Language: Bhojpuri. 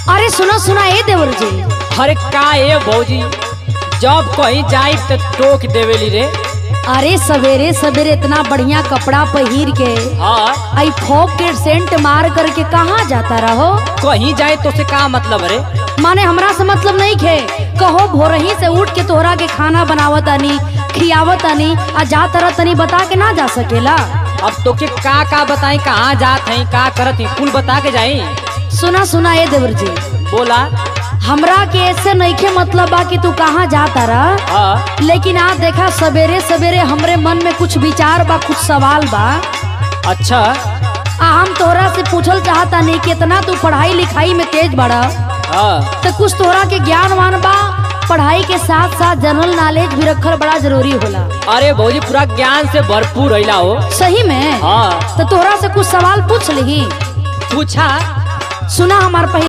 अरे सुना सुना ए देवर जी। अरे का ए भौजी, जब कहीं जाई तो टोक देवेली रे। अरे सवेरे सवेरे इतना बढ़िया कपड़ा पहिर के हाँ, आई फोक के सेंट मार करके कहाँ जाता रहो? कहीं जाए तो से का मतलब रे? माने हमरा से मतलब नहीं खे। कहो भोरही से उठ के तोहरा के खाना बनावतानी खियावतानी आ जा तरह तनी बता के ना जा सकेला। अब तो के का बताई, कहाँ जात है का करत है, कुल बता के जाई। सुना सुना ए देवर जी, बोला। हमरा के ऐसे नइखे मतलब बा कि तू कहाँ जाता रहा। हाँ, लेकिन आज देखा सवेरे सवेरे हमरे मन में कुछ विचार बा, कुछ सवाल बा। अच्छा। हम तोहरा से पूछल चाहता नहीं कितना तू पढ़ाई लिखाई में तेज बड़ा। हाँ, तो कुछ तोहरा के ज्ञान वान बा। पढ़ाई के साथ साथ जनरल नॉलेज भी रखल बड़ा जरूरी होला। अरे भौजी पूरा ज्ञान से भरपूर रहिला हो। सही में? हाँ, तो तोहरा से कुछ सवाल पूछ ली। पूछा। सुना हमार